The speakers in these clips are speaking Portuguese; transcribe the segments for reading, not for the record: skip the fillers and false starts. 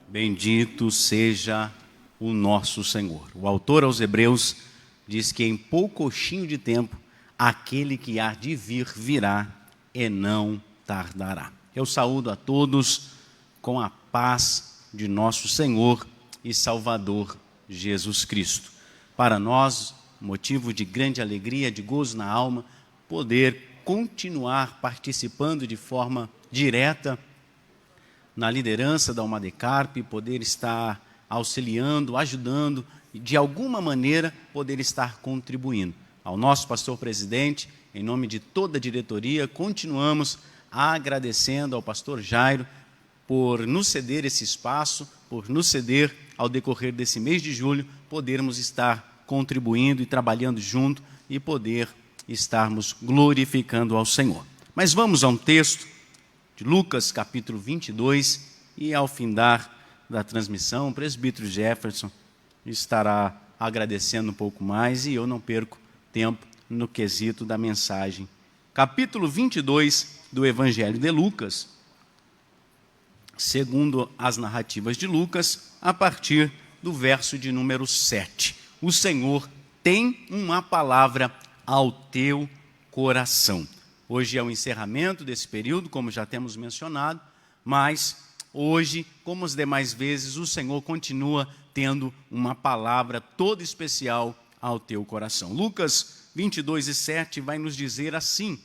Bendito seja o nosso Senhor. O autor aos Hebreus diz que em poucochinho de tempo, aquele que há de vir virá e não tardará. Eu saúdo a todos com a paz de nosso Senhor e Salvador Jesus Cristo. Para nós, motivo de grande alegria, de gozo na alma, poder continuar participando de forma direta na liderança da Umadecarp, poder estar auxiliando, ajudando e de alguma maneira poder estar contribuindo. Ao nosso pastor presidente, em nome de toda a diretoria, continuamos agradecendo ao pastor Jairo por nos ceder esse espaço, por nos ceder ao decorrer desse mês de julho, podermos estar contribuindo e trabalhando junto e poder estarmos glorificando ao Senhor. Mas vamos a um texto de Lucas, capítulo 22, e ao findar da transmissão, o presbítero Jefferson estará agradecendo um pouco mais e eu não perco tempo no quesito da mensagem. Capítulo 22 do Evangelho de Lucas, segundo as narrativas de Lucas, a partir do verso de número 7. O Senhor tem uma palavra ao teu coração. Hoje é o encerramento desse período, como já temos mencionado, mas hoje, como as demais vezes, o Senhor continua tendo uma palavra toda especial ao teu coração. Lucas 22:7 vai nos dizer assim: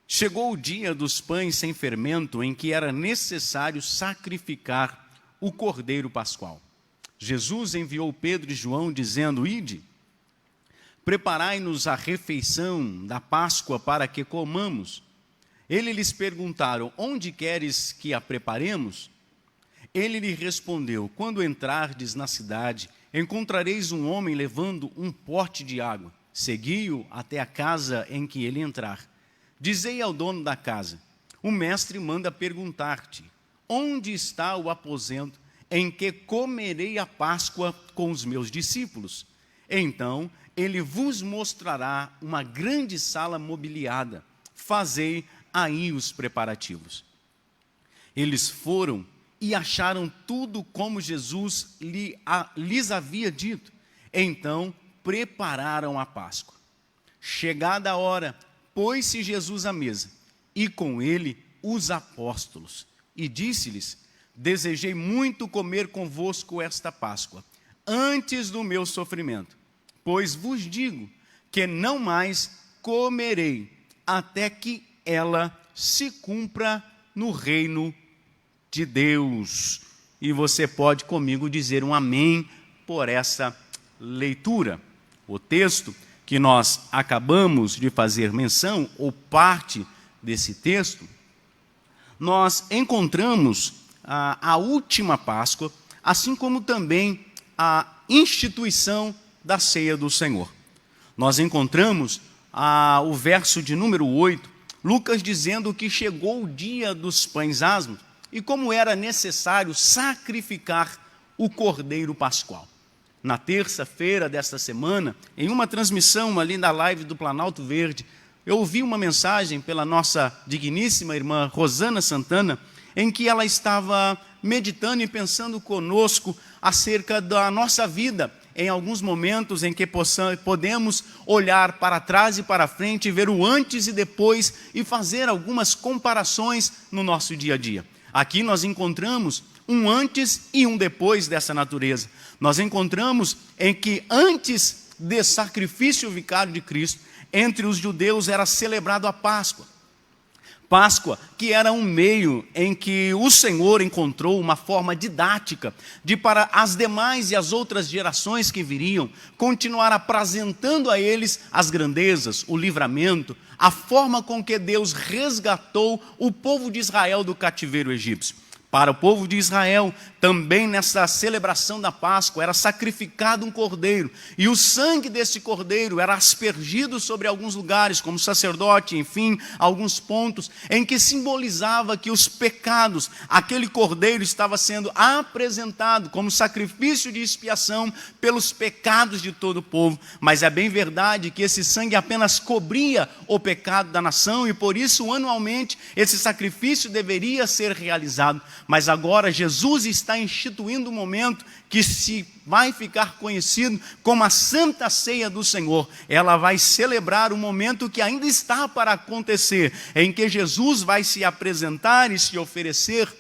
chegou o dia dos pães sem fermento, em que era necessário sacrificar o cordeiro pascual. Jesus enviou Pedro e João, dizendo: ide, preparai-nos a refeição da Páscoa para que comamos. Ele lhes perguntaram: onde queres que a preparemos? Ele lhe respondeu: quando entrardes na cidade, encontrareis um homem levando um pote de água. Segui-o até a casa em que ele entrar. Dizei ao dono da casa: o mestre manda perguntar-te: onde está o aposento em que comerei a Páscoa com os meus discípulos? Então ele vos mostrará uma grande sala mobiliada. Fazei aí os preparativos. Eles foram e acharam tudo como Jesus lhes havia dito. Então prepararam a Páscoa. Chegada a hora, pôs-se Jesus à mesa, e com ele os apóstolos. E disse-lhes: desejei muito comer convosco esta Páscoa, antes do meu sofrimento. Pois vos digo que não mais comerei, até que ela se cumpra no reino de Deus. E você pode comigo dizer um amém por essa leitura. O texto que nós acabamos de fazer menção, ou parte desse texto, nós encontramos a última Páscoa, assim como também a instituição da ceia do Senhor. Nós encontramos o verso de número 8, Lucas dizendo que chegou o dia dos pães asmos e como era necessário sacrificar o cordeiro pascual. Na terça-feira desta semana, em uma transmissão ali na live do Planalto Verde, eu ouvi uma mensagem pela nossa digníssima irmã Rosana Santana, em que ela estava meditando e pensando conosco acerca da nossa vida, em alguns momentos em que podemos olhar para trás e para frente, ver o antes e depois e fazer algumas comparações no nosso dia a dia. Aqui nós encontramos um antes e um depois dessa natureza. Nós encontramos em que antes do sacrifício vicário de Cristo, entre os judeus era celebrado a Páscoa. Páscoa, que era um meio em que o Senhor encontrou uma forma didática de, para as demais e as outras gerações que viriam, continuar apresentando a eles as grandezas, o livramento, a forma com que Deus resgatou o povo de Israel do cativeiro egípcio. Para o povo de Israel, também nessa celebração da Páscoa, era sacrificado um cordeiro, e o sangue desse cordeiro era aspergido sobre alguns lugares, como sacerdote, enfim, alguns pontos, em que simbolizava que os pecados, aquele cordeiro estava sendo apresentado como sacrifício de expiação pelos pecados de todo o povo. Mas é bem verdade que esse sangue apenas cobria o pecado da nação, e por isso, anualmente, esse sacrifício deveria ser realizado. mas agora Jesus está instituindo um momento que se vai ficar conhecido como a Santa Ceia do Senhor. Ela vai celebrar o momento que ainda está para acontecer, em que Jesus vai se apresentar e se oferecer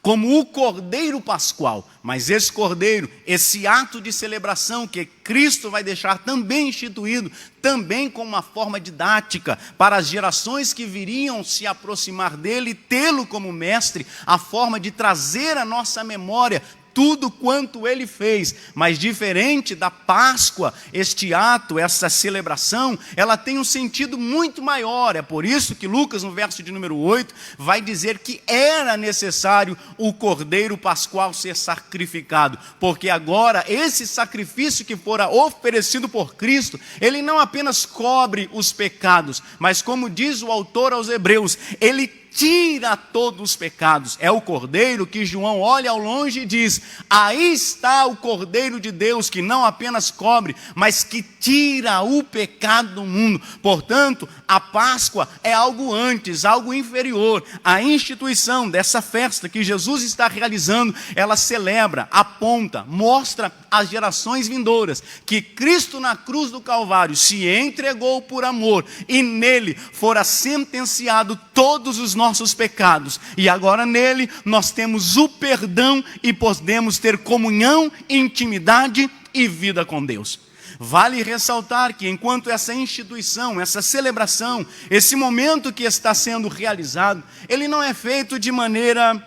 como o Cordeiro Pascual. Mas esse Cordeiro, esse ato de celebração que Cristo vai deixar também instituído, também com uma forma didática, para as gerações que viriam se aproximar dele, tê-lo como mestre, a forma de trazer à nossa memória tudo quanto ele fez. Mas diferente da Páscoa, este ato, essa celebração, ela tem um sentido muito maior. É por isso que Lucas, no verso de número 8, vai dizer que era necessário o Cordeiro Pascual ser sacrificado, porque agora esse sacrifício que fora oferecido por Cristo, ele não apenas cobre os pecados, mas como diz o autor aos Hebreus, ele tira todos os pecados. É o Cordeiro que João olha ao longe e diz: aí está o Cordeiro de Deus, que não apenas cobre, mas que tira o pecado do mundo. Portanto, a Páscoa é algo antes, algo inferior. A instituição dessa festa que Jesus está realizando, ela celebra, aponta, mostra às gerações vindouras que Cristo na cruz do Calvário se entregou por amor e nele fora sentenciado todos os nossos pecados, e agora nele nós temos o perdão e podemos ter comunhão, intimidade e vida com Deus. Vale ressaltar que enquanto essa instituição, essa celebração, esse momento que está sendo realizado, ele não é feito de maneira,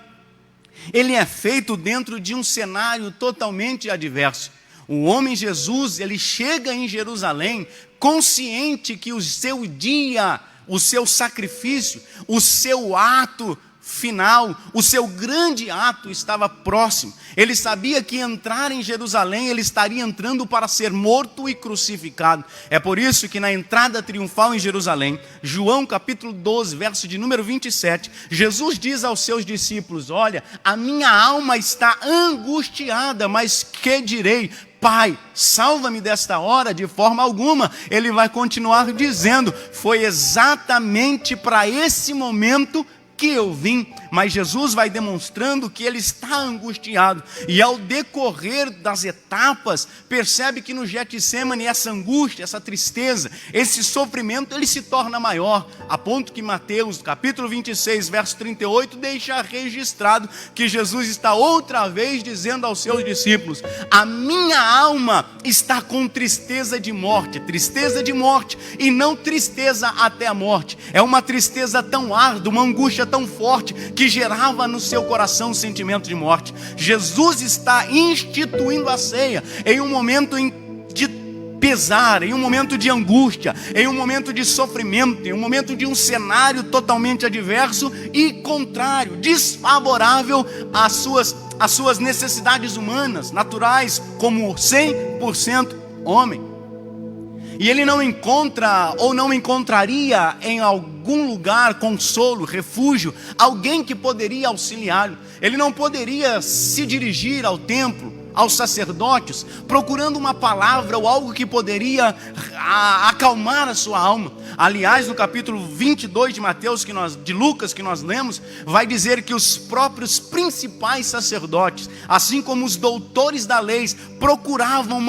ele é feito dentro de um cenário totalmente adverso. O homem Jesus, ele chega em Jerusalém consciente que o seu dia, o seu sacrifício, o seu ato final, o seu grande ato estava próximo. Ele sabia que entrar em Jerusalém, ele estaria entrando para ser morto e crucificado. É por isso que na entrada triunfal em Jerusalém, João capítulo 12, verso de número 27, Jesus diz aos seus discípulos: olha, a minha alma está angustiada, mas que direi? Pai, salva-me desta hora. De forma alguma. Ele vai continuar dizendo: foi exatamente para esse momento que eu vim. Mas Jesus vai demonstrando que ele está angustiado, e ao decorrer das etapas, percebe que no Getsemane essa angústia, essa tristeza, esse sofrimento, ele se torna maior, a ponto que Mateus, capítulo 26, verso 38, deixa registrado que Jesus está outra vez dizendo aos seus discípulos: a minha alma está com tristeza de morte, e não tristeza até a morte. É uma tristeza tão árdua, uma angústia tão forte, que gerava no seu coração um sentimento de morte. Jesus está instituindo a ceia em um momento de pesar, em um momento de angústia, em um momento de sofrimento, em um momento de um cenário totalmente adverso e contrário, desfavorável às suas necessidades humanas, naturais, como 100% homem. E ele não encontra, ou não encontraria em algum lugar consolo, refúgio, alguém que poderia auxiliá-lo. Ele não poderia se dirigir ao templo, aos sacerdotes, procurando uma palavra ou algo que poderia acalmar a sua alma. Aliás, no capítulo 22 de Mateus, de Lucas, que nós lemos, vai dizer que os próprios principais sacerdotes, assim como os doutores da lei, procuravam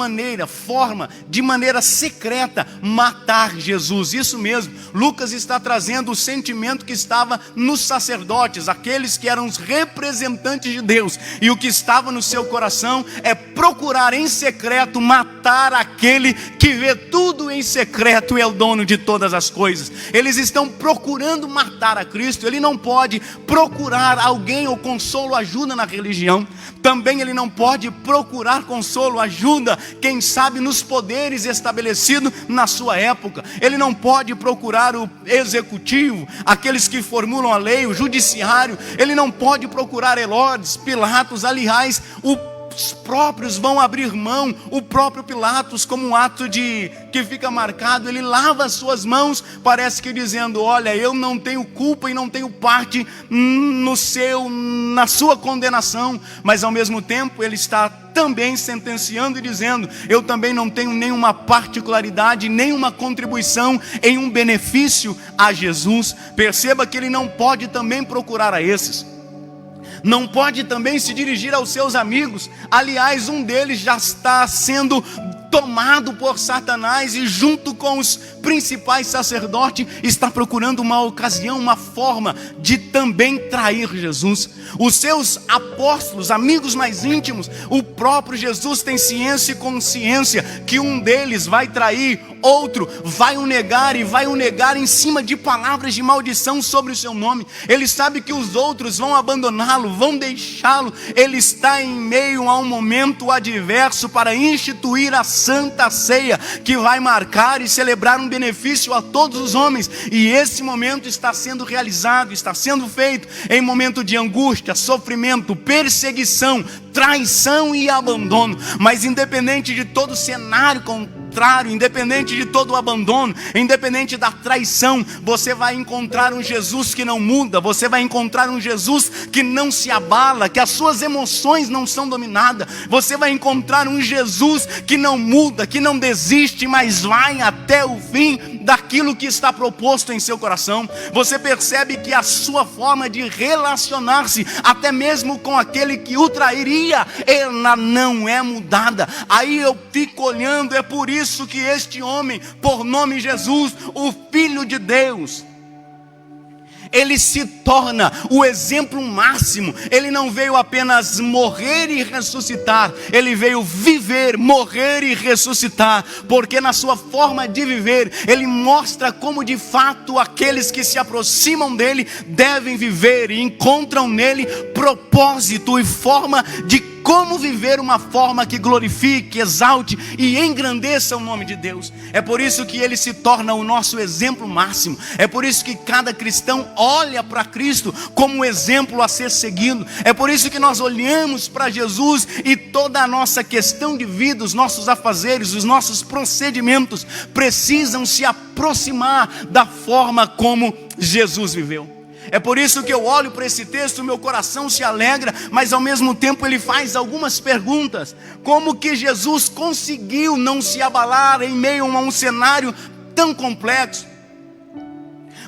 de maneira secreta, matar Jesus. Isso mesmo, Lucas está trazendo o sentimento que estava nos sacerdotes, aqueles que eram os representantes de Deus, e o que estava no seu coração é procurar em secreto matar aquele que vê tudo em secreto e é o dono de todas as coisas. Eles estão procurando matar a Cristo. Ele não pode procurar alguém ou consolo, ajuda na religião. Também ele não pode procurar consolo, ajuda, quem sabe nos poderes estabelecidos na sua época. Ele não pode procurar o executivo, aqueles que formulam a lei, o judiciário. Ele não pode procurar Herodes, Pilatos. Aliás, os próprios vão abrir mão. O próprio Pilatos, como um ato que fica marcado, ele lava as suas mãos, parece que dizendo: olha, eu não tenho culpa e não tenho parte na sua condenação. Mas ao mesmo tempo ele está também sentenciando e dizendo: eu também não tenho nenhuma particularidade, nenhuma contribuição em um benefício a Jesus. Perceba que ele não pode também procurar a esses. Não pode também se dirigir aos seus amigos. Aliás, um deles já está sendo tomado por Satanás e junto com os principais sacerdotes está procurando uma ocasião, uma forma de também trair Jesus. Os seus apóstolos, amigos mais íntimos, o próprio Jesus tem ciência e consciência que um deles vai trair, outro vai o negar, e vai o negar em cima de palavras de maldição sobre o seu nome. Ele sabe que os outros vão abandoná-lo, vão deixá-lo. Ele está em meio a um momento adverso para instituir a Santa Ceia, que vai marcar e celebrar um benefício a todos os homens. E esse momento está sendo realizado, está sendo feito em momento de angústia, sofrimento, perseguição, traição e abandono. Mas independente de todo o cenário contrário, independente de todo o abandono, independente da traição, você vai encontrar um Jesus que não muda. Você vai encontrar um Jesus que não se abala, que as suas emoções não são dominadas. Você vai encontrar um Jesus que não muda, que não desiste, mas vai até o fim daquilo que está proposto em seu coração. Você percebe que a sua forma de relacionar-se, até mesmo com aquele que o trairia, ela não é mudada. Aí eu fico olhando, é por isso que este homem, por nome Jesus, o Filho de Deus, ele se torna o exemplo máximo. Ele não veio apenas morrer e ressuscitar, ele veio viver, morrer e ressuscitar, porque na sua forma de viver, ele mostra como de fato aqueles que se aproximam dele devem viver e encontram nele propósito e forma de como viver uma forma que glorifique, exalte e engrandeça o nome de Deus. É por isso que ele se torna o nosso exemplo máximo. É por isso que cada cristão olha para Cristo como exemplo a ser seguido. É por isso que nós olhamos para Jesus e toda a nossa questão de vida, os nossos afazeres, os nossos procedimentos precisam se aproximar da forma como Jesus viveu. É por isso que eu olho para esse texto, meu coração se alegra, mas ao mesmo tempo ele faz algumas perguntas. Como que Jesus conseguiu não se abalar em meio a um cenário tão complexo?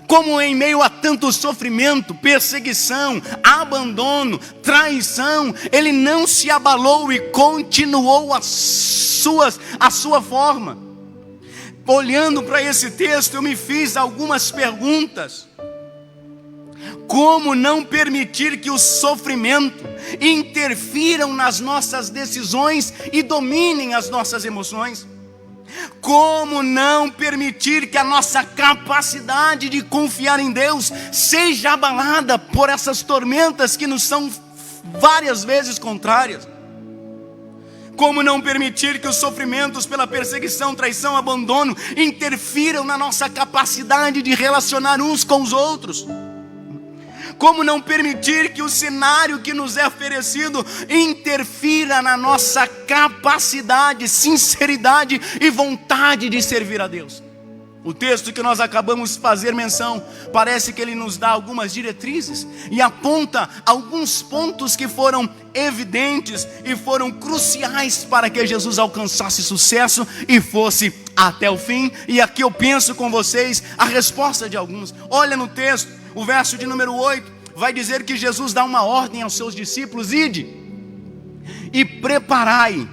Como em meio a tanto sofrimento, perseguição, abandono, traição, ele não se abalou e continuou a sua forma? Olhando para esse texto, eu me fiz algumas perguntas. Como não permitir que o sofrimento interfiram nas nossas decisões e dominem as nossas emoções? Como não permitir que a nossa capacidade de confiar em Deus seja abalada por essas tormentas que nos são várias vezes contrárias? Como não permitir que os sofrimentos pela perseguição, traição, abandono interfiram na nossa capacidade de relacionar uns com os outros? Como não permitir que o cenário que nos é oferecido interfira na nossa capacidade, sinceridade e vontade de servir a Deus? O texto que nós acabamos de fazer menção, parece que ele nos dá algumas diretrizes e aponta alguns pontos que foram evidentes e foram cruciais para que Jesus alcançasse sucesso e fosse até o fim. E aqui eu penso com vocês a resposta de alguns. Olha no texto. O verso de número 8 vai dizer que Jesus dá uma ordem aos seus discípulos: ide e preparai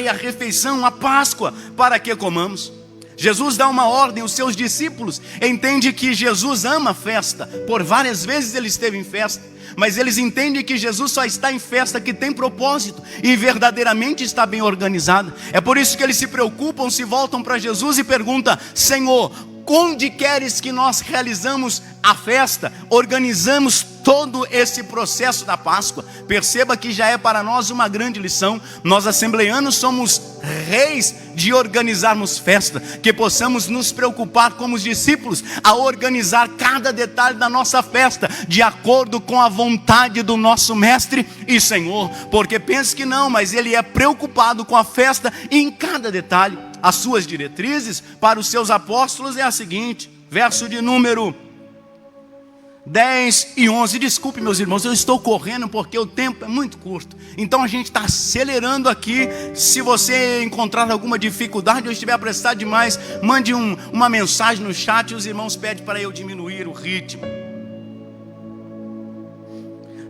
a refeição, a Páscoa, para que comamos. Jesus dá uma ordem aos seus discípulos. Entende que Jesus ama a festa. Por várias vezes ele esteve em festa, mas eles entendem que Jesus só está em festa que tem propósito e verdadeiramente está bem organizada. É por isso que eles se preocupam, se voltam para Jesus e perguntam: Senhor, onde queres que nós realizamos a festa, organizamos todo esse processo da Páscoa? Perceba que já é para nós uma grande lição. Nós assembleianos somos reis de organizarmos festa, que possamos nos preocupar como os discípulos a organizar cada detalhe da nossa festa de acordo com a vontade do nosso Mestre e Senhor. Porque pense que não, mas Ele é preocupado com a festa em cada detalhe. As suas diretrizes para os seus apóstolos é a seguinte, verso de número 10 e 11. Desculpe, meus irmãos, eu estou correndo porque o tempo é muito curto. Então a gente está acelerando aqui. Se você encontrar alguma dificuldade ou estiver apressado demais, mande uma mensagem no chat e os irmãos pedem para eu diminuir o ritmo.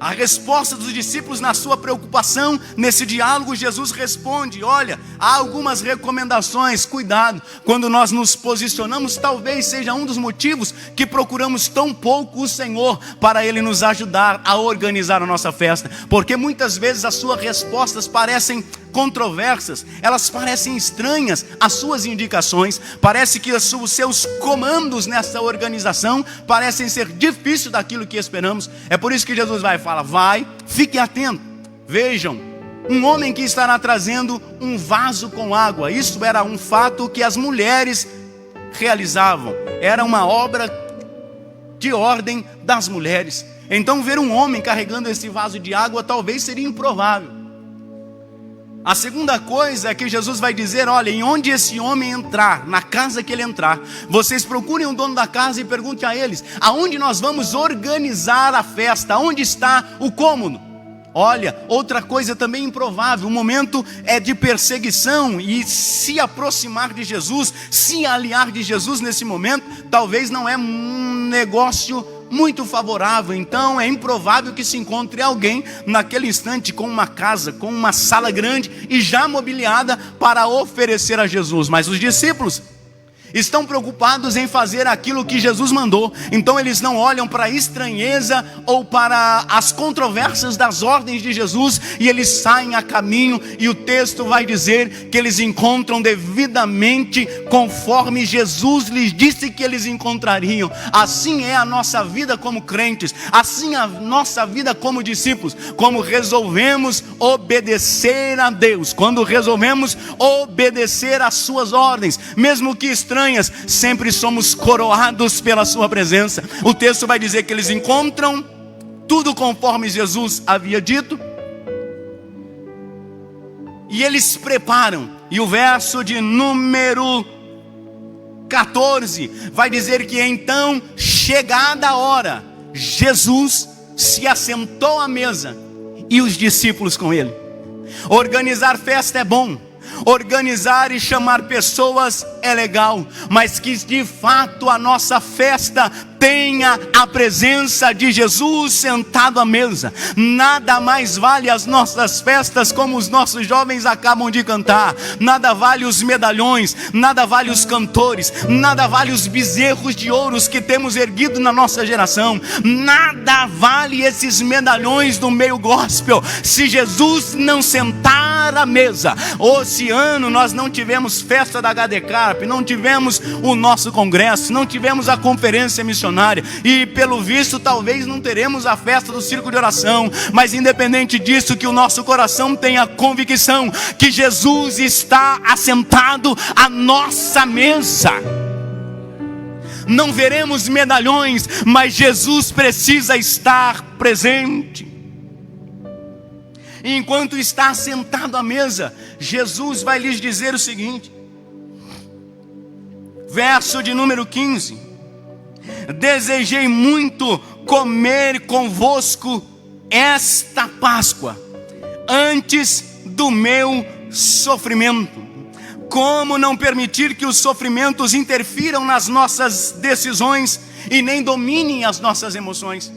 A resposta dos discípulos na sua preocupação, nesse diálogo, Jesus responde: olha, há algumas recomendações, cuidado, quando nós nos posicionamos, talvez seja um dos motivos que procuramos tão pouco o Senhor, para Ele nos ajudar a organizar a nossa festa, porque muitas vezes as suas respostas parecem controversas, elas parecem estranhas, as suas indicações, parece que os seus comandos nessa organização parecem ser difíceis daquilo que esperamos. É por isso que Jesus vai falar: vai, fique atento, vejam, um homem que estará trazendo um vaso com água. Isso era um fato que as mulheres realizavam, era uma obra de ordem das mulheres. Então ver um homem carregando esse vaso de água talvez seria improvável. A segunda coisa é que Jesus vai dizer: olha, em onde esse homem entrar, na casa que ele entrar, vocês procurem o dono da casa e perguntem a eles: aonde nós vamos organizar a festa? Onde está o cômodo? Olha, outra coisa também improvável, o momento é de perseguição, e se aproximar de Jesus, se aliar de Jesus nesse momento, talvez não é um negócio muito favorável. Então é improvável que se encontre alguém naquele instante com uma casa, com uma sala grande e já mobiliada para oferecer a Jesus. Mas os discípulos estão preocupados em fazer aquilo que Jesus mandou. Então eles não olham para a estranheza ou para as controvérsias das ordens de Jesus, e eles saem a caminho, e o texto vai dizer que eles encontram devidamente conforme Jesus lhes disse que eles encontrariam. Assim é a nossa vida como crentes, assim é a nossa vida como discípulos. Como resolvemos obedecer a Deus, quando resolvemos obedecer às suas ordens, mesmo que estranhas, sempre somos coroados pela sua presença. O texto vai dizer que eles encontram tudo conforme Jesus havia dito, e eles preparam. E o verso de número 14 vai dizer que então, chegada a hora, Jesus se assentou à mesa e os discípulos com ele. Organizar festa é bom, organizar e chamar pessoas é legal, mas que de fato a nossa festa tenha a presença de Jesus sentado à mesa. Nada mais vale as nossas festas, como os nossos jovens acabam de cantar. Nada vale os medalhões, nada vale os cantores, nada vale os bezerros de ouros que temos erguido na nossa geração. Nada vale esses medalhões do meio gospel se Jesus não sentar à mesa. Esse ano nós não tivemos festa da HD Carp, não tivemos o nosso congresso, não tivemos a conferência missionária, e pelo visto talvez não teremos a festa do círculo de oração. Mas independente disso, que o nosso coração tenha a convicção que Jesus está assentado à nossa mesa. Não veremos medalhões, mas Jesus precisa estar presente. E enquanto está sentado à mesa, Jesus vai lhes dizer o seguinte, verso de número 15: desejei muito comer convosco esta Páscoa, antes do meu sofrimento. Como não permitir que os sofrimentos interfiram nas nossas decisões e nem dominem as nossas emoções?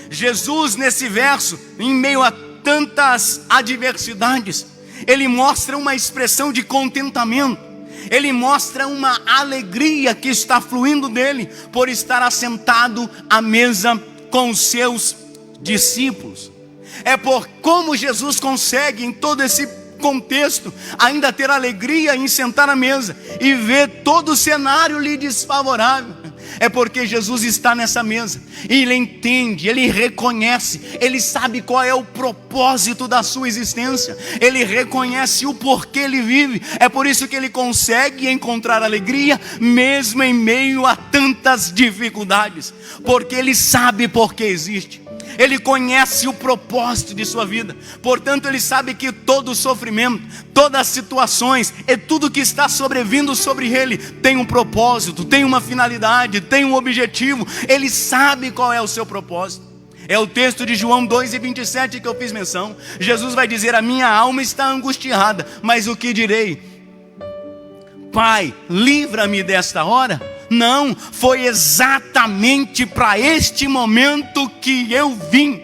Jesus, nesse verso, em meio a tantas adversidades, ele mostra uma expressão de contentamento. Ele mostra uma alegria que está fluindo dele por estar assentado à mesa com os seus discípulos. É por como Jesus consegue, em todo esse contexto, ainda ter alegria em sentar à mesa e ver todo o cenário lhe desfavorável. É porque Jesus está nessa mesa, e ele entende, ele reconhece, ele sabe qual é o propósito da sua existência, ele reconhece o porquê ele vive. É por isso que ele consegue encontrar alegria mesmo em meio a tantas dificuldades, porque ele sabe por que existe. Ele conhece o propósito de sua vida. Portanto, ele sabe que todo sofrimento, todas as situações e tudo que está sobrevindo sobre ele tem um propósito, tem uma finalidade, tem um objetivo. Ele sabe qual é o seu propósito. É o texto de João 2:27 que eu fiz menção. Jesus vai dizer: a minha alma está angustiada, mas o que direi? Pai, livra-me desta hora? Não, foi exatamente para este momento que eu vim.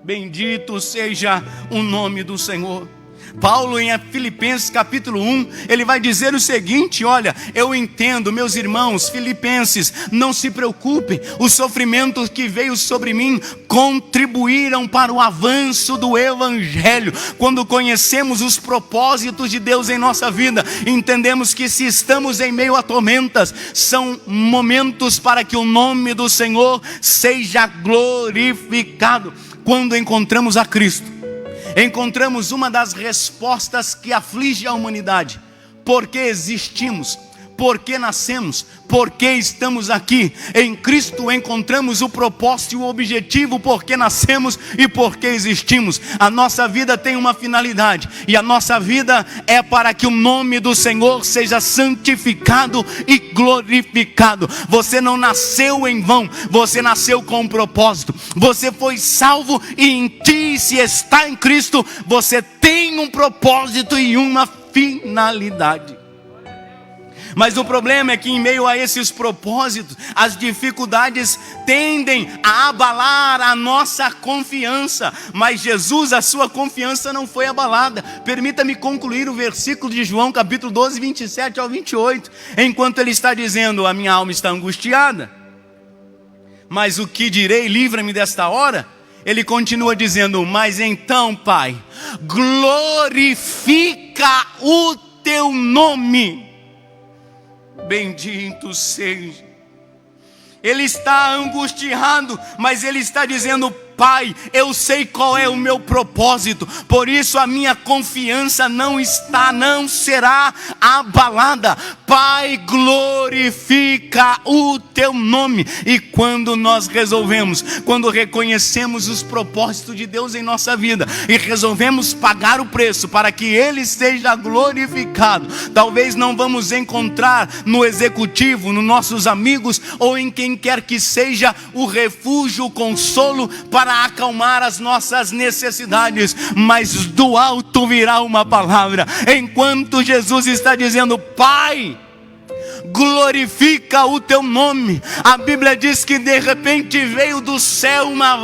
Bendito seja o nome do Senhor. Paulo, em Filipenses capítulo 1, ele vai dizer o seguinte: olha, eu entendo, meus irmãos filipenses, não se preocupem, os sofrimentos que veio sobre mim contribuíram para o avanço do Evangelho. Quando conhecemos os propósitos de Deus em nossa vida, entendemos que se estamos em meio a tormentas, são momentos para que o nome do Senhor seja glorificado. Quando encontramos a Cristo, encontramos uma das respostas que aflige a humanidade. Por que existimos? Por que nascemos? Por que estamos aqui? Em Cristo encontramos o propósito e o objetivo por que nascemos e por que existimos. A nossa vida tem uma finalidade, e a nossa vida é para que o nome do Senhor seja santificado e glorificado. Você não nasceu em vão, você nasceu com um propósito. Você foi salvo, e em ti, se está em Cristo, você tem um propósito e uma finalidade. Mas o problema é que em meio a esses propósitos, as dificuldades tendem a abalar a nossa confiança. Mas Jesus, a sua confiança não foi abalada. Permita-me concluir o versículo de João capítulo 12, 27 ao 28. Enquanto ele está dizendo: a minha alma está angustiada, mas o que direi? Livra-me desta hora. Ele continua dizendo: mas então, Pai, glorifica o teu nome. Bendito seja. Ele está angustiado, mas ele está dizendo: Pai, eu sei qual é o meu propósito, por isso a minha confiança não será abalada. Pai, glorifica o teu nome. E quando nós quando reconhecemos os propósitos de Deus em nossa vida e resolvemos pagar o preço para que Ele seja glorificado, talvez não vamos encontrar no executivo, nos nossos amigos ou em quem quer que seja o refúgio, o consolo para acalmar as nossas necessidades, mas do alto virá uma palavra. Enquanto Jesus está dizendo: Pai, glorifica o teu nome, a Bíblia diz que de repente veio do céu uma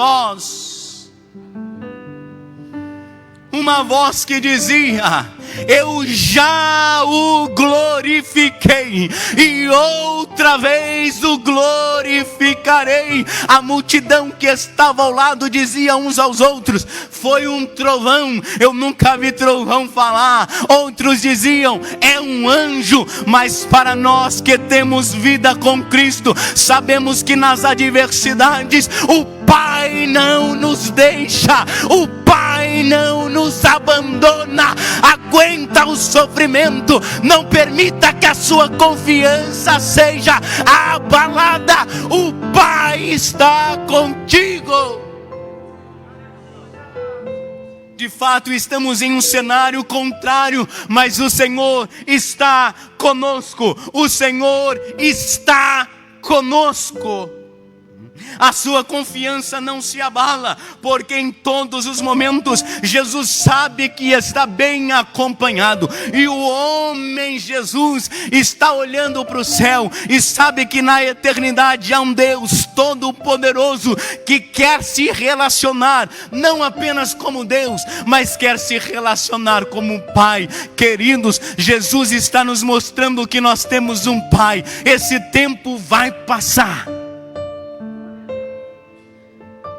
voz que dizia: eu já o glorifiquei e outra vez o glorificarei. A multidão que estava ao lado dizia uns aos outros: foi um trovão, eu nunca vi trovão falar. Outros diziam: é um anjo. Mas para nós que temos vida com Cristo, sabemos que nas adversidades o Pai não nos deixa, o Pai não nos abandona. Aguenta o sofrimento, não permita que a sua confiança seja abalada. O Pai está contigo. De fato, estamos em um cenário contrário, mas o Senhor está conosco. O Senhor está conosco. A sua confiança não se abala, porque em todos os momentos Jesus sabe que está bem acompanhado. E o homem Jesus está olhando para o céu e sabe que na eternidade há um Deus todo-poderoso que quer se relacionar, não apenas como Deus, mas quer se relacionar como Pai. Queridos, Jesus está nos mostrando que nós temos um Pai. Esse tempo vai passar.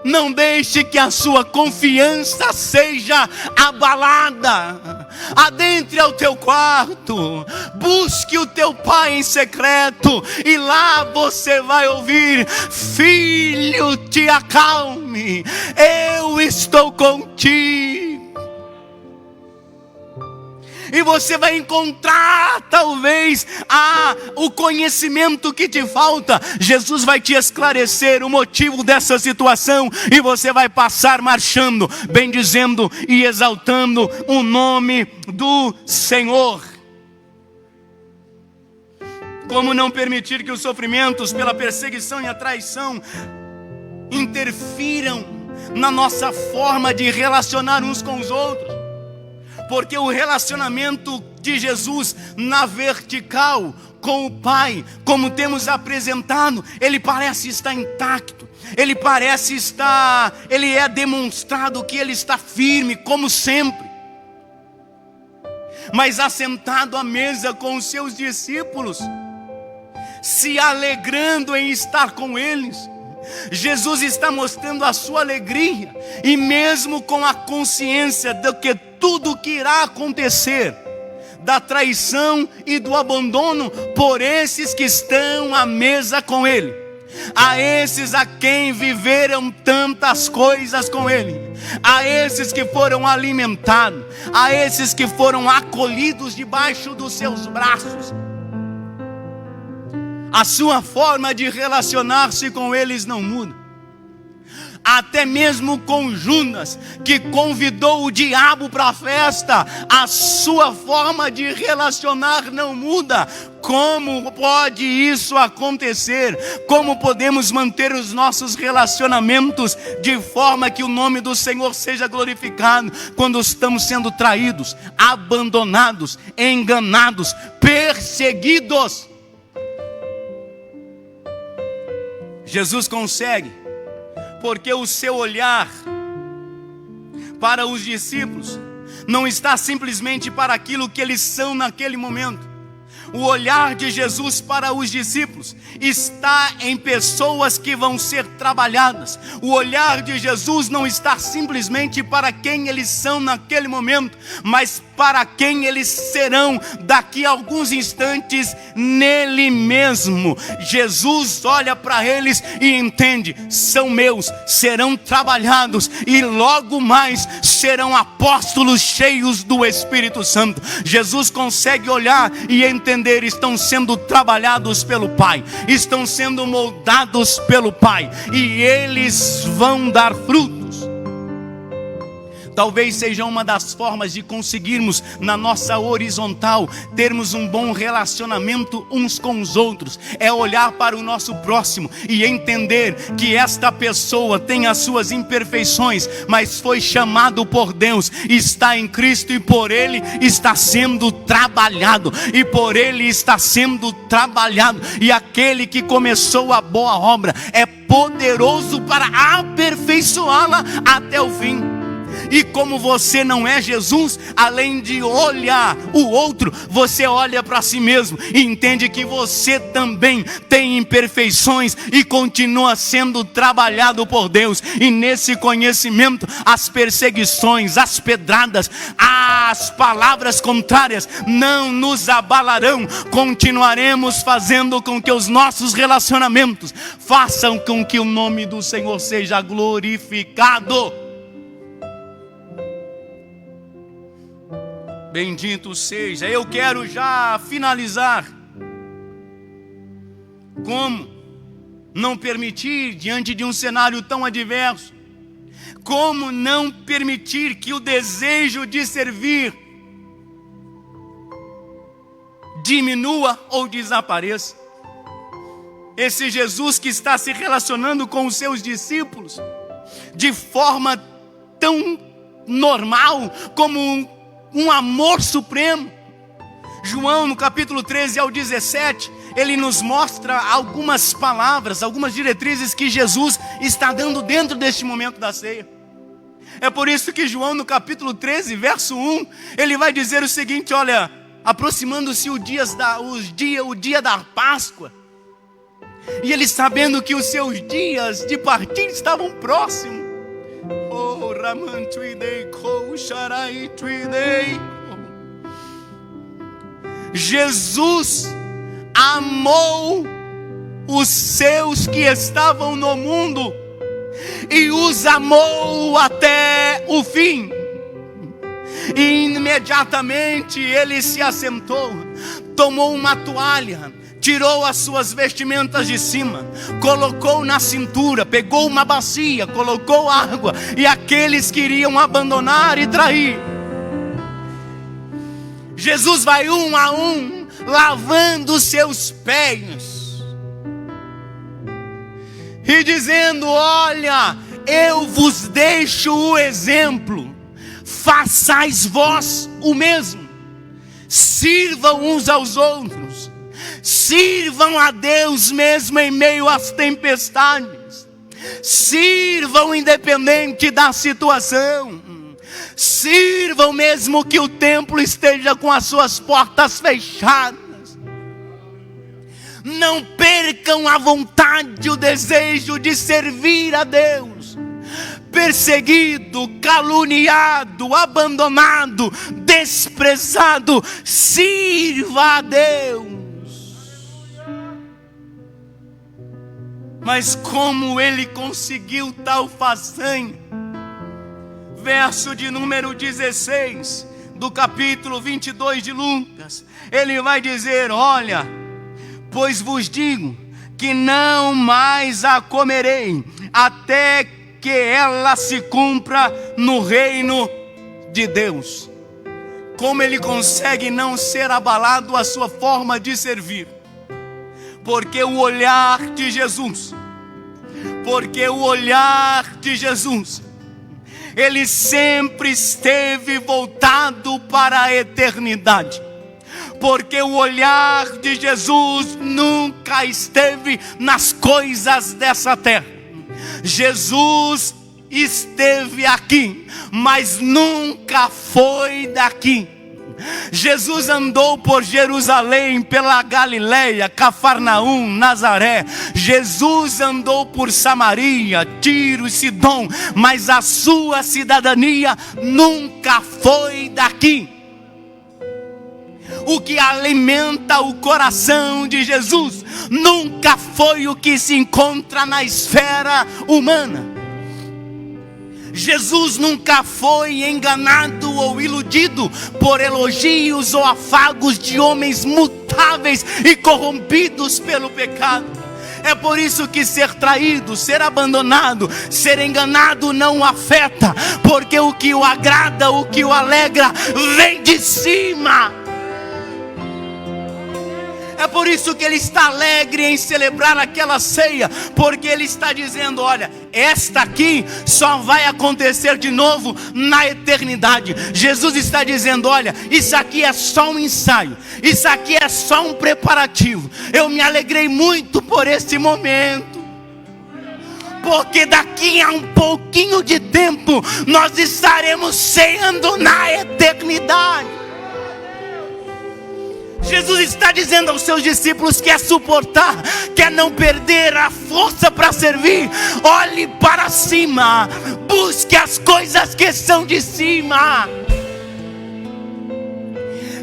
Não deixe que a sua confiança seja abalada. Adentre ao teu quarto, busque o teu Pai em secreto, e lá você vai ouvir: filho, te acalme, eu estou contigo. E você vai encontrar talvez o conhecimento que te falta. Jesus vai te esclarecer o motivo dessa situação, e você vai passar marchando, bendizendo e exaltando o nome do Senhor. Como não permitir que os sofrimentos pela perseguição e a traição interfiram na nossa forma de relacionar uns com os outros? Porque o relacionamento de Jesus na vertical com o Pai, como temos apresentado, ele parece estar intacto. ele é demonstrado que ele está firme, como sempre. Mas assentado à mesa com os seus discípulos, se alegrando em estar com eles, Jesus está mostrando a sua alegria, e mesmo com a consciência de que tudo que irá acontecer, da traição e do abandono por esses que estão à mesa com ele, a esses a quem viveram tantas coisas com ele, a esses que foram alimentados, a esses que foram acolhidos debaixo dos seus braços, a sua forma de relacionar-se com eles não muda. Até mesmo com Judas, que convidou o diabo para a festa, a sua forma de relacionar não muda. Como pode isso acontecer? Como podemos manter os nossos relacionamentos de forma que o nome do Senhor seja glorificado quando estamos sendo traídos, abandonados, enganados, perseguidos? Jesus consegue, porque o seu olhar para os discípulos não está simplesmente para aquilo que eles são naquele momento. O olhar de Jesus para os discípulos está em pessoas que vão ser trabalhadas. O olhar de Jesus não está simplesmente para quem eles são naquele momento, mas para quem eles serão daqui a alguns instantes nele mesmo. Jesus olha para eles e entende: são meus, serão trabalhados e logo mais serão apóstolos cheios do Espírito Santo. Jesus consegue olhar e entender: estão sendo trabalhados pelo Pai, estão sendo moldados pelo Pai, e eles vão dar frutos. Talvez seja uma das formas de conseguirmos, na nossa horizontal, termos um bom relacionamento uns com os outros, é olhar para o nosso próximo e entender que esta pessoa tem as suas imperfeições, mas foi chamado por Deus, está em Cristo e por Ele está sendo trabalhado, e aquele que começou a boa obra é poderoso para aperfeiçoá-la até o fim. E como você não é Jesus, além de olhar o outro, você olha para si mesmo e entende que você também tem imperfeições e continua sendo trabalhado por Deus. E nesse conhecimento, as perseguições, as pedradas, as palavras contrárias não nos abalarão. Continuaremos fazendo com que os nossos relacionamentos façam com que o nome do Senhor seja glorificado. Bendito seja. Eu quero já finalizar. Como não permitir, diante de um cenário tão adverso, como não permitir que o desejo de servir diminua ou desapareça? Esse Jesus que está se relacionando com os seus discípulos de forma tão normal, como um amor supremo. João, no capítulo 13 ao 17, ele nos mostra algumas palavras, algumas diretrizes que Jesus está dando dentro deste momento da ceia. É por isso que João, no capítulo 13, verso 1, ele vai dizer o seguinte: olha, aproximando-se o dia da Páscoa, e ele, sabendo que os seus dias de partir estavam próximos, Jesus amou os seus que estavam no mundo e os amou até o fim. E imediatamente ele se assentou, tomou uma toalha, tirou as suas vestimentas de cima, colocou na cintura, pegou uma bacia, colocou água, e aqueles que iriam abandonar e trair, Jesus vai um a um, lavando seus pés e dizendo: olha, eu vos deixo o exemplo, façais vós o mesmo, sirvam uns aos outros, sirvam a Deus mesmo em meio às tempestades. Sirvam independente da situação. Sirvam mesmo que o templo esteja com as suas portas fechadas. Não percam a vontade, o desejo de servir a Deus. Perseguido, caluniado, abandonado, desprezado, sirva a Deus. Mas como ele conseguiu tal façanha? Verso de número 16 do capítulo 22 de Lucas, ele vai dizer: olha, pois vos digo que não mais a comerei, até que ela se cumpra no reino de Deus. Como ele consegue não ser abalado a sua forma de servir? Porque o olhar de Jesus, ele sempre esteve voltado para a eternidade. Porque o olhar de Jesus nunca esteve nas coisas dessa terra. Jesus esteve aqui, mas nunca foi daqui. Jesus andou por Jerusalém, pela Galileia, Cafarnaum, Nazaré. Jesus andou por Samaria, Tiro e Sidom, mas a sua cidadania nunca foi daqui. O que alimenta o coração de Jesus nunca foi o que se encontra na esfera humana. Jesus nunca foi enganado ou iludido por elogios ou afagos de homens mutáveis e corrompidos pelo pecado. É por isso que ser traído, ser abandonado, ser enganado não o afeta, porque o que o agrada, o que o alegra, vem de cima. É por isso que ele está alegre em celebrar aquela ceia, porque ele está dizendo: olha, esta aqui só vai acontecer de novo na eternidade. Jesus está dizendo: olha, isso aqui é só um ensaio, isso aqui é só um preparativo. Eu me alegrei muito por esse momento, porque daqui a um pouquinho de tempo nós estaremos ceando na eternidade. Jesus está dizendo aos seus discípulos: quer suportar, quer não perder a força para servir, olhe para cima, busque as coisas que são de cima.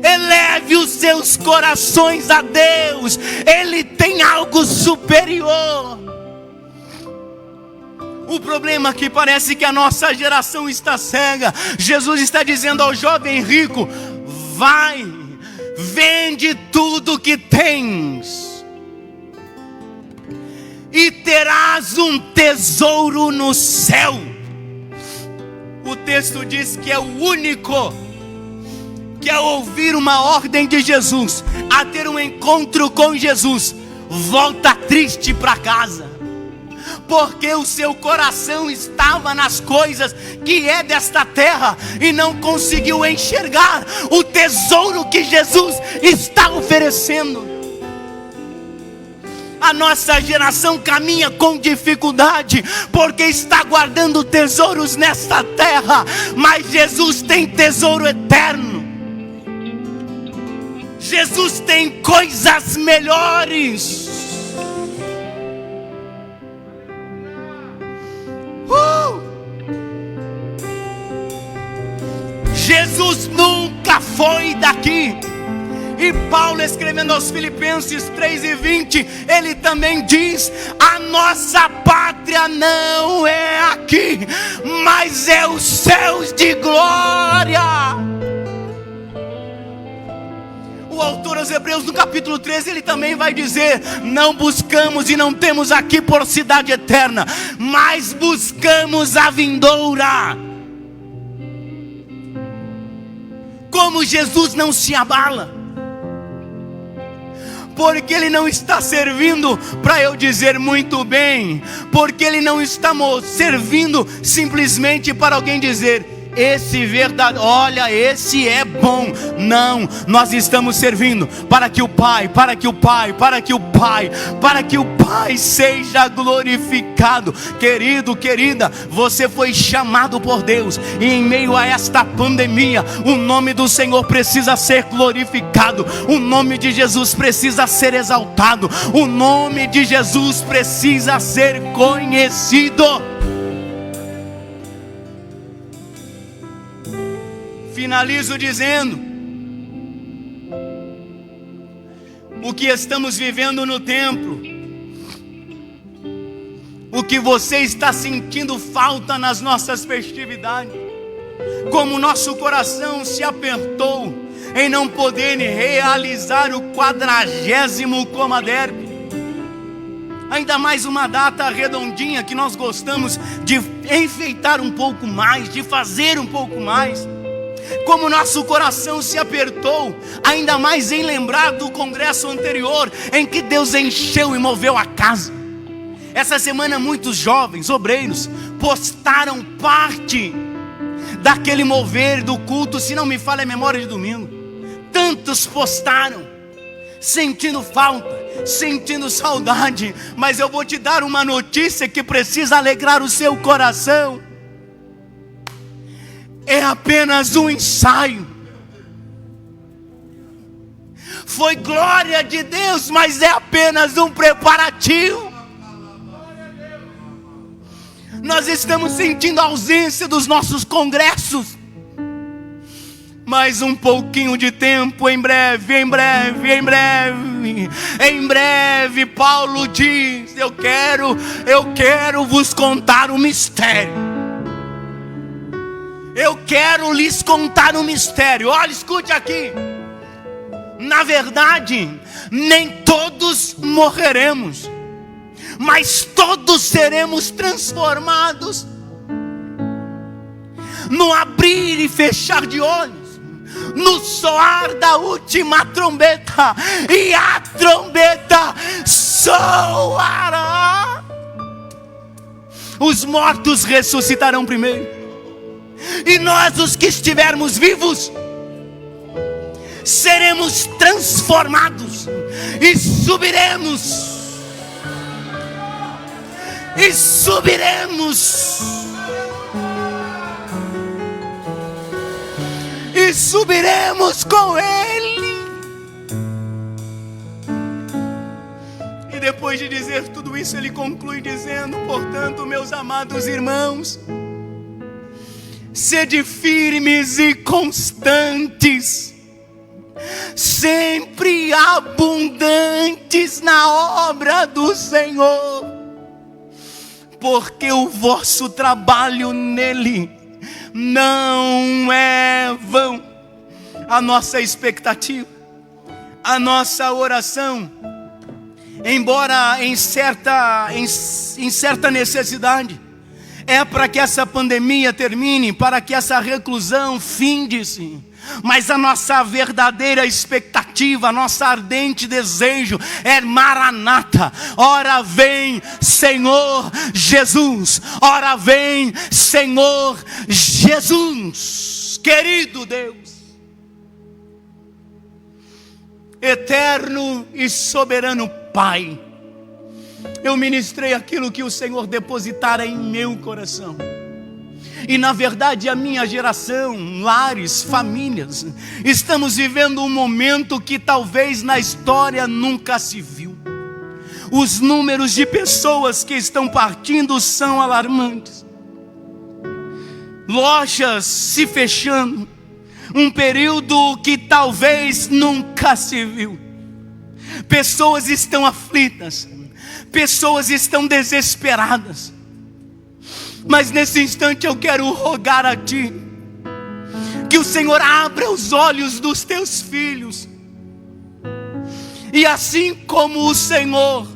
Eleve os seus corações a Deus, Ele tem algo superior. O problema é que parece que a nossa geração está cega. Jesus está dizendo ao jovem rico: vai, vende tudo que tens e terás um tesouro no céu. O texto diz que é o único que, ao ouvir uma ordem de Jesus, a ter um encontro com Jesus, volta triste para casa, porque o seu coração estava nas coisas que é desta terra e não conseguiu enxergar o tesouro que Jesus está oferecendo. A nossa geração caminha com dificuldade, porque está guardando tesouros nesta terra, mas Jesus tem tesouro eterno. Jesus tem coisas melhores. Jesus nunca foi daqui. E Paulo, escrevendo aos Filipenses 3:20, ele também diz: a nossa pátria não é aqui, mas é os céus de glória. O autor aos Hebreus, no capítulo 13, ele também vai dizer: não buscamos e não temos aqui por cidade eterna, mas buscamos a vindoura. Como Jesus não se abala, porque Ele não está servindo para eu dizer muito bem, porque Ele não está servindo simplesmente para alguém dizer: esse verdadeiro, olha, esse é bom. Não, nós estamos servindo para que o Pai seja glorificado. Querido, querida, você foi chamado por Deus, e em meio a esta pandemia, o nome do Senhor precisa ser glorificado, o nome de Jesus precisa ser exaltado, o nome de Jesus precisa ser conhecido. Finalizo dizendo: o que estamos vivendo no templo, o que você está sentindo falta nas nossas festividades, como nosso coração se apertou em não poder realizar o 40º Comaderp, ainda mais uma data redondinha que nós gostamos de enfeitar um pouco mais, de fazer um pouco mais. Como nosso coração se apertou, ainda mais em lembrar do congresso anterior, em que Deus encheu e moveu a casa. Essa semana muitos jovens, obreiros, postaram parte daquele mover do culto, se não me falha a memória, de domingo. Tantos postaram, sentindo falta, sentindo saudade. Mas eu vou te dar uma notícia que precisa alegrar o seu coração. É apenas um ensaio. Foi glória de Deus, mas é apenas um preparativo. Nós estamos sentindo a ausência dos nossos congressos. Mais um pouquinho de tempo, em breve, Paulo diz: eu quero vos contar um mistério. Eu quero lhes contar um mistério. Olha, escute aqui. Na verdade, nem todos morreremos, mas todos seremos transformados no abrir e fechar de olhos, no soar da última trombeta. E a trombeta soará. Os mortos ressuscitarão primeiro, e nós, os que estivermos vivos, seremos transformados e subiremos. E subiremos. E subiremos com Ele. E depois de dizer tudo isso, ele conclui dizendo: portanto, meus amados irmãos, sede firmes e constantes, sempre abundantes na obra do Senhor, porque o vosso trabalho nele não é vão. A nossa expectativa, a nossa oração, embora em certa necessidade, é para que essa pandemia termine, para que essa reclusão finde-se. Mas a nossa verdadeira expectativa, a nossa ardente desejo é Maranata. Ora vem, Senhor Jesus. Ora vem, Senhor Jesus. Querido Deus, eterno e soberano Pai, eu ministrei aquilo que o Senhor depositara em meu coração. E na verdade a minha geração, lares, famílias, estamos vivendo um momento que talvez na história nunca se viu. Os números de pessoas que estão partindo são alarmantes. Lojas se fechando, um período que talvez nunca se viu. Pessoas estão aflitas, pessoas estão desesperadas. Mas nesse instante eu quero rogar a Ti, que o Senhor abra os olhos dos Teus filhos. E assim como o Senhor,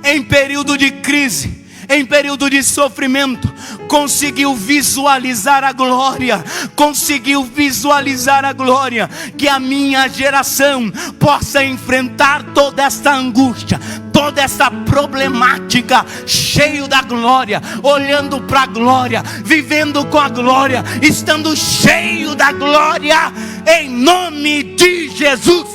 em período de crise, em período de sofrimento, conseguiu visualizar a glória, que a minha geração possa enfrentar toda esta angústia, toda essa problemática, cheio da glória, olhando para a glória, vivendo com a glória, estando cheio da glória, em nome de Jesus.